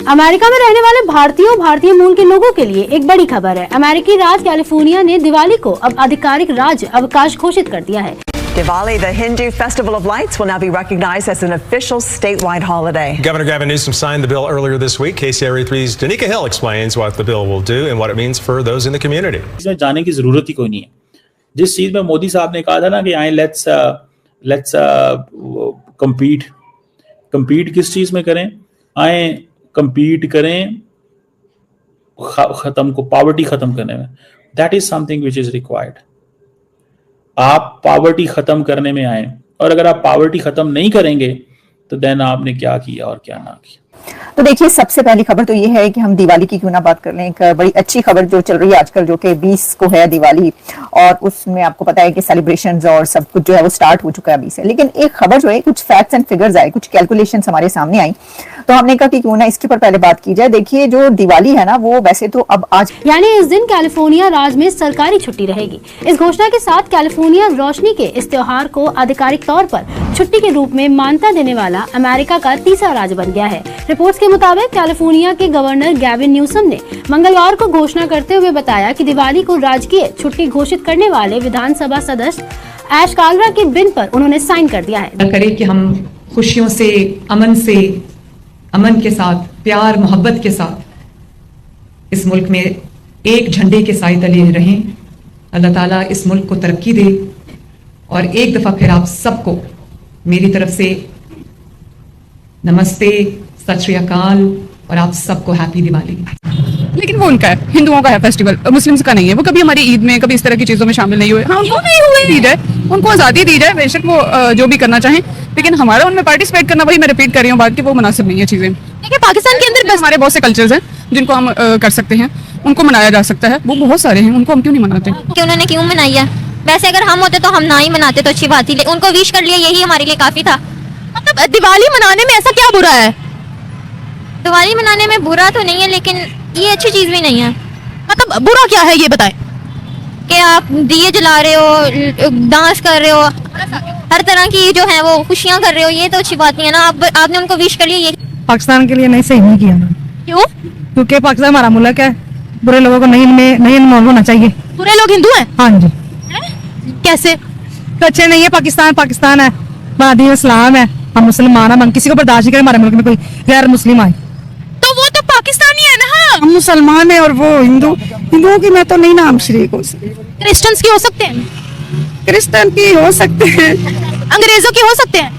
America में रहने वाले भारतीयों भारतीय मूल के लोगों के लिए एक बड़ी खबर है। अमेरिकी राज्य कैलिफोर्निया ने दिवाली को अब आधिकारिक राज्य अवकाश घोषित कर दिया है। Diwali, the Hindu festival of lights, will now be recognized as an official statewide holiday. Governor Gavin Newsom signed the bill earlier this week. KCRA3's Danica Hill explains what the bill will do and what it means for those in the community. इसमें जाने की जरूरत ही कोई नहीं है। जिस चीज में मोदी साहब ने कहा था ना कि आए लेट्स compete किस चीज में करें, आए compete करें पॉवर्टी खत्म करने में। That is something which is required. आप पॉवर्टी खत्म करने में आए, और अगर आप पॉवर्टी खत्म नहीं करेंगे तो देन आपने क्या किया और क्या ना किया। तो देखिए, सबसे पहली खबर तो ये है कि हम दिवाली की क्यों ना बात कर लें। एक बड़ी अच्छी खबर जो चल रही है आजकल, जो कि 20 को है दिवाली, और उसमें आपको पता है कि सेलिब्रेशंस और सब कुछ जो है वो स्टार्ट हो चुका है अभी से। लेकिन एक खबर जो है, कुछ फैक्ट्स एंड फिगर्स आए, कुछ कैलकुलेशंस हमारे सामने आई, तो हमने कहा कि क्यों ना इसके ऊपर पहले बात की जाए। देखिए, जो दिवाली है ना, वो वैसे तो अब आज यानी इस दिन कैलिफोर्निया राज्य में सरकारी छुट्टी रहेगी। इस घोषणा के साथ कैलिफोर्निया रोशनी के इस त्योहार को आधिकारिक तौर पर छुट्टी के रूप में मान्यता देने वाला अमेरिका का तीसरा राज्य बन गया है। रिपोर्ट्स के मुताबिक कैलिफोर्निया के गवर्नर गैविन न्यूसम ने मंगलवार को घोषणा करते हुए बताया कि दिवाली को राजकीय छुट्टी घोषित करने वाले विधानसभा सदस्य ऐश कालरा के बिल पर उन्होंने साइन कर दिया है। करें कि हम खुशियों से, अमन के साथ, प्यार मोहब्बत के साथ इस मुल्क में एक झंडे के साए तले रहें। अल्लाह ताला इस मुल्क को तरक्की दे, और एक दफा फिर आप सबको मेरी तरफ से नमस्ते, सत श्री अकाल, और आप सबको हैप्पी दिवाली। लेकिन वो उनका है, हिंदुओं का है फेस्टिवल, मुस्लिम्स का नहीं है। वो कभी हमारी ईद में, कभी इस तरह की चीजों में शामिल नहीं हुए। हाँ, उनको नहीं हुए, दी जाए, उनको आजादी दी जाए, बेशक वो जो भी करना चाहें, लेकिन हमारा उनमें पार्टिसिपेट करना, वही मैं रिपीट कर रही हूँ बात, कि वो मुनासिब नहीं है चीजें। देखिए, पाकिस्तान के अंदर हमारे बहुत से कल्चर्स हैं जिनको हम कर सकते हैं, उनको मनाया जा सकता है, वो बहुत सारे हैं, उनको हम क्यों नहीं मनाते? कि उन्होंने क्यों मनाई है? वैसे अगर हम होते तो हम ना ही मनाते तो अच्छी बात थी, उनको विश कर लिया, यही हमारे लिए काफी था। मतलब दिवाली मनाने में ऐसा क्या बुरा है? दिवाली मनाने में बुरा तो नहीं है, लेकिन ये अच्छी चीज भी नहीं है। मतलब बुरा क्या है ये बताएं। कि आप दिए जला रहे हो, डांस कर रहे हो, हर तरह की जो है वो खुशियां कर रहे हो, ये तो अच्छी बात नहीं है ना। आपने उनको विश कर लिया, ये पाकिस्तान के लिए नहीं, सही नहीं किया। क्यों? क्योंकि पाकिस्तान हमारा मुल्क है, बुरे लोगों को नहीं इन्वॉल्व होना चाहिए। बुरे लोग हिंदू हैं? हाँ जी। कैसे? अच्छे नहीं है। पाकिस्तान है, दीन इस्लाम है, हम मुसलमान हैं, हम किसी को बर्दाश्त नहीं करें हमारे मुल्क में कोई गैर मुस्लिम आए। तो वो तो पाकिस्तानी है ना। हम मुसलमान है और वो हिंदुओं की मैं तो नहीं नाम शरीक हो सकती। क्रिश्चियंस की हो सकते हैं, क्रिश्चियन की हो सकते हैं, अंग्रेजों के हो सकते हैं,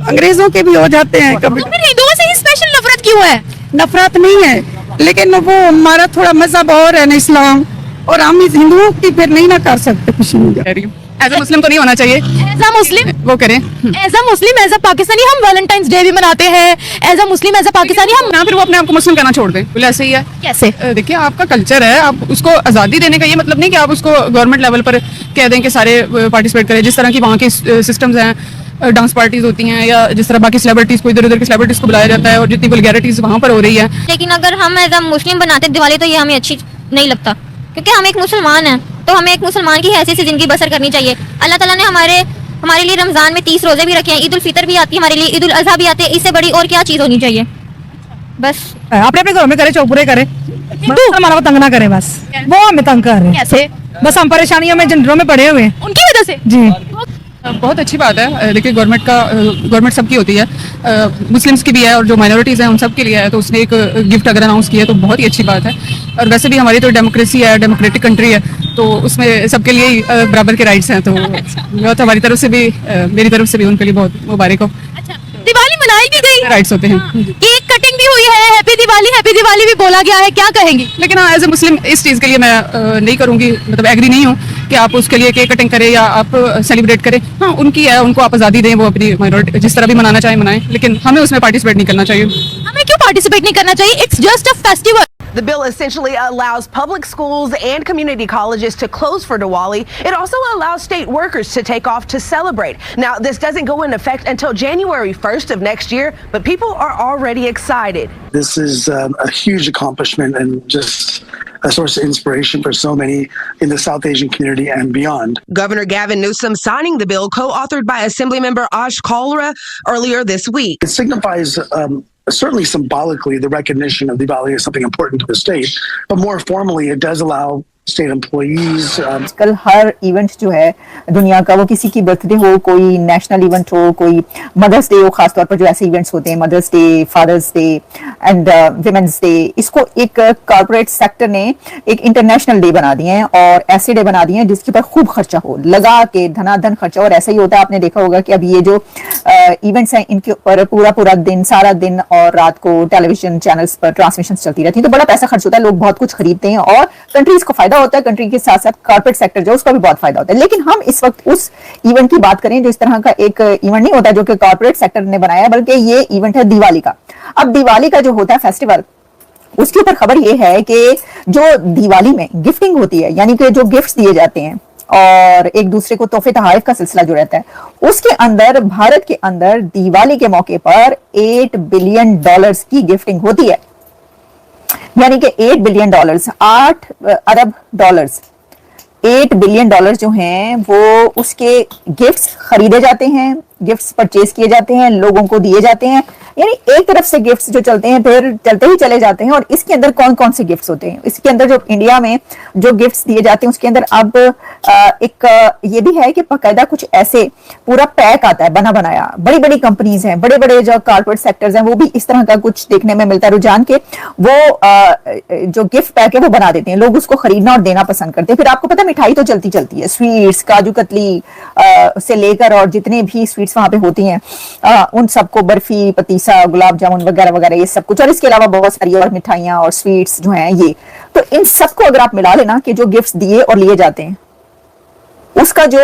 अंग्रेजों के भी हो जाते हैं कभी। तो फिर हिंदुओं से ही स्पेशल नफरत क्यों है? नफरत नहीं है, लेकिन वो हमारा थोड़ा मजहब और है ना, इस्लाम, और हम इस हिंदुओं की फिर नहीं ना कर सकते। खुशी नहीं, एज अ मुस्लिम तो नहीं होना चाहिए। एज अ मुस्लिम वो करें, as a Muslim, as a Pakistani हम वैलेंटाइंस डे भी मनाते हैं। As a Muslim, as a Pakistani हम ना, फिर वो अपने आप को मुस्लिम कहना छोड़ दें, बोले ऐसे ही है। कैसे? देखिए, आपका कल्चर है, आप उसको आजादी देने का ये मतलब नहीं कि आप उसको गवर्नमेंट लेवल पर कह दें कि सारे पार्टिसिपेट करें। जिस तरह की वहाँ के सिस्टम्स हैं, डांस पार्टीज होती हैं, या जिस तरह बाकी सेलिब्रिटीज को, इधर उधर की सेलिब्रिटीज को बुलाया जाता है, और जितनी वल्गैरिटीज वहाँ पर हो रही है। लेकिन अगर हम एज अ मुस्लिम बनाते दिवाली तो ये हमें अच्छी नहीं लगता, क्योंकि हम एक मुसलमान हैं, तो हमें एक मुसलमान की हैसियत से जिंदगी बसर करनी चाहिए। अल्लाह ताला ने हमारे लिए रमजान में 30 रोजे भी रखे हैं, ईद उल फितर भी आती है हमारे लिए, ईद उल अजहा भी आती है। इससे बड़ी और क्या चीज होनी चाहिए? बस अपने अपने घरों में करे, चौपुरे करे, हमारा वो तंग ना करे, बस वो हमें तंग कर रहे हैं। कैसे? बस हम परेशानियों में झंझटों में पड़े हुए हैं उनकी वजह से। जी, बहुत अच्छी बात है। देखिए, गवर्नमेंट सबकी होती है, मुस्लिम्स की भी है, और जो माइनॉरिटीज़ हैं उन सब के लिए है। तो उसने एक गिफ्ट अगर अनाउंस किया तो बहुत ही अच्छी बात है। और वैसे भी हमारी तो डेमोक्रेसी है, डेमोक्रेटिक कंट्री है, तो उसमें सबके लिए ही बराबर के राइट्स हैं। तो बहुत हमारी तरफ से भी, मेरी तरफ से भी उनके लिए बहुत मुबारक हो। दिवाली मनाई भी गई, राइट्स होते हैं, केक कटिंग भी हुई है, हैप्पी दिवाली भी बोला गया है, क्या कहेंगी? लेकिन हाँ, एज ए मुस्लिम इस चीज़ के लिए मैं नहीं करूँगी, मतलब एग्री नहीं हूँ कि आप उसके लिए केक कटिंग करें या आप सेलिब्रेट करें। हाँ, उनकी है, उनको आप आज़ादी दें, वो अपनी माइनॉरिटी जिस तरह भी मनाना चाहे मनाएं, लेकिन हमें उसमें पार्टिसिपेट नहीं करना चाहिए। हमें क्यों पार्टिसिपेट नहीं करना चाहिए? It's just a festival. The bill essentially allows public schools and community colleges to close for Diwali. It also allows state workers to take off to celebrate. Now, this doesn't go into effect until January 1st of next year, but people are already excited. This is a huge accomplishment and just a source of inspiration for so many in the South Asian community and beyond. Governor Gavin Newsom signing the bill, co-authored by Assemblymember Ash Kalra earlier this week. It signifies certainly symbolically, the recognition of Diwali is something important to the state, but more formally, it does allow state employees. आजकल हर event जो है दुनिया का, वो किसी की birthday हो, कोई नेशनल इवेंट हो, कोई मदर्स डे हो, खासतौर पर जो ऐसे इवेंट्स होते हैं, Mother's Day, Father's Day and Women's Day, इसको एक कॉर्पोरेट सेक्टर ने एक इंटरनेशनल डे बना दिए हैं और ऐसे डे बना दिए हैं जिसके ऊपर खूब खर्चा हो, लगा के धनाधन खर्चा। और ऐसा ही होता है, आपने देखा होगा कि अब ये जो इवेंट्स हैं इनके ऊपर पूरा पूरा दिन, सारा दिन और रात को टेलीविजन चैनल्स पर ट्रांसमिशन चलती रहती है, तो बड़ा पैसा खर्च होता है, लोग बहुत कुछ खरीदते हैं और कंट्रीज को फायदा होता है, कंट्री के साथ साथ कॉर्पोरेट सेक्टर जो उसका भी बहुत फायदा होता है। लेकिन हम इस वक्त उस इवेंट की बात करें जो इस तरह का एक इवेंट नहीं होता जो कि कॉर्पोरेट सेक्टर ने बनाया, बल्कि ये इवेंट है दिवाली का। अब दिवाली का जो होता है फेस्टिवल, उसके ऊपर खबर ये है कि जो दिवाली में गिफ्टिंग होती है, यानी कि जो गिफ्ट्स दिए जाते हैं और एक दूसरे को तोहफे तोहफे का सिलसिला जो रहता है, उसके अंदर भारत के अंदर दिवाली के मौके पर $8 बिलियन की गिफ्टिंग होती है। यानी कि $8 बिलियन, 8 अरब डॉलर्स, $8 बिलियन जो हैं वो उसके गिफ्ट्स खरीदे जाते हैं, गिफ्ट्स परचेज किए जाते हैं, लोगों को दिए जाते हैं। यानी एक तरफ से गिफ्ट्स जो चलते हैं फिर चलते ही चले जाते हैं। और इसके अंदर कौन कौन से गिफ्ट्स होते हैं, इसके अंदर जो इंडिया में जो गिफ्ट्स दिए जाते हैं उसके अंदर अब एक ये भी है कि बाकायदा कुछ ऐसे पूरा पैक आता है बना बनाया। बड़ी बड़ी कंपनीज हैं, बड़े बड़े जो कॉर्पोरेट सेक्टर्स हैं, वो भी इस तरह का कुछ देखने में मिलता है रुझान के वो जो गिफ्ट पैक है वो बना देते हैं, लोग उसको खरीदना और देना पसंद करते हैं। फिर आपको पता है मिठाई तो चलती चलती है, स्वीट्स, काजू कतली से लेकर और जितने भी स्वीट्स वहां पे होती हैं उन सबको, बर्फी, पतीसा, गुलाब जामुन वगैरह वगैरह, ये सब कुछ, और इसके अलावा बहुत सारी और मिठाइयां और स्वीट्स जो हैं ये, तो इन सबको अगर आप मिला लेना कि जो गिफ्ट्स दिए और लिए जाते हैं उसका जो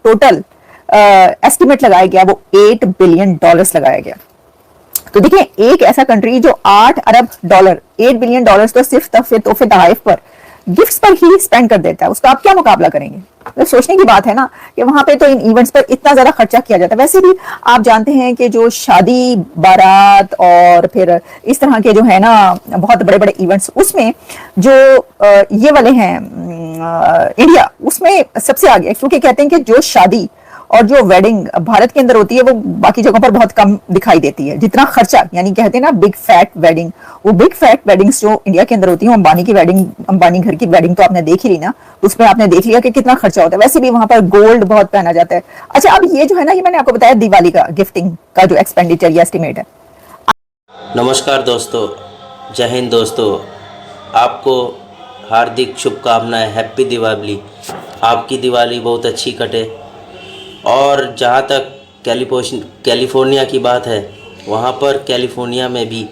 टोटल एस्टिमेट लगाया गया वो $8 बिलियन लगाया गया। तो देखिए एक ऐसा कंट्री जो $8 अरब, $8 बिलियन तो सिर्फ तोहफे तोहफ पर, गिफ्ट्स पर ही स्पेंड कर देता है, उसका आप क्या मुकाबला करेंगे? तो सोचने की बात है ना कि वहां पे तो इन इवेंट्स पर इतना ज्यादा खर्चा किया जाता है। वैसे भी आप जानते हैं कि जो शादी, बारात और फिर इस तरह के जो है ना बहुत बड़े बड़े इवेंट्स, उसमें जो ये वाले हैं इंडिया उसमें सबसे आगे, क्योंकि कहते हैं कि जो शादी और जो वेडिंग भारत के अंदर होती है वो बाकी जगहों पर बहुत कम दिखाई देती है। जितना खर्चा, यानी कहते हैं ना बिग फैट वेडिंग, वो बिग फैट वेडिंग्स जो इंडिया के अंदर होती है, अंबानी की वेडिंग, अंबानी घर की वेडिंग तो आपने देख ही ली ना, उसमें आपने देख लिया कि कितना खर्चा होता है। वैसे भी वहां पर गोल्ड बहुत पहना जाता है। अच्छा, अब ये जो है ना, ये मैंने आपको बताया दिवाली का गिफ्टिंग का जो एक्सपेंडिचर या एस्टिमेट है। नमस्कार दोस्तों, जय हिंद दोस्तों, आपको हार्दिक शुभकामनाएं, हैप्पी दिवाली। आपकी दिवाली बहुत अच्छी कटे। और जहाँ तक कैलिफोर्निया की बात है, वहाँ पर कैलिफोर्निया में भी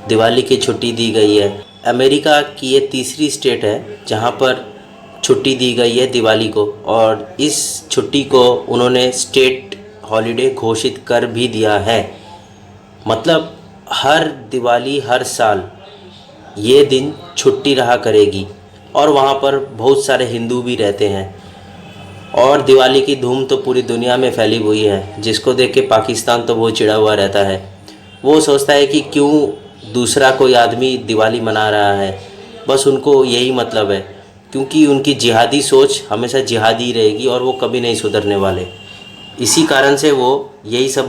दिवाली की छुट्टी दी गई है। अमेरिका की ये तीसरी स्टेट है जहाँ पर छुट्टी दी गई है दिवाली को, और इस छुट्टी को उन्होंने स्टेट हॉलिडे घोषित कर भी दिया है। मतलब हर दिवाली हर साल ये दिन छुट्टी रहा करेगी, और वहाँ पर बहुत सारे हिंदू भी रहते हैं। और दिवाली की धूम तो पूरी दुनिया में फैली हुई है, जिसको देख के पाकिस्तान तो बहुत चिढ़ा हुआ रहता है। वो सोचता है कि क्यों दूसरा कोई आदमी दिवाली मना रहा है, बस उनको यही मतलब है, क्योंकि उनकी जिहादी सोच हमेशा जिहादी रहेगी और वो कभी नहीं सुधरने वाले। इसी कारण से वो यही सब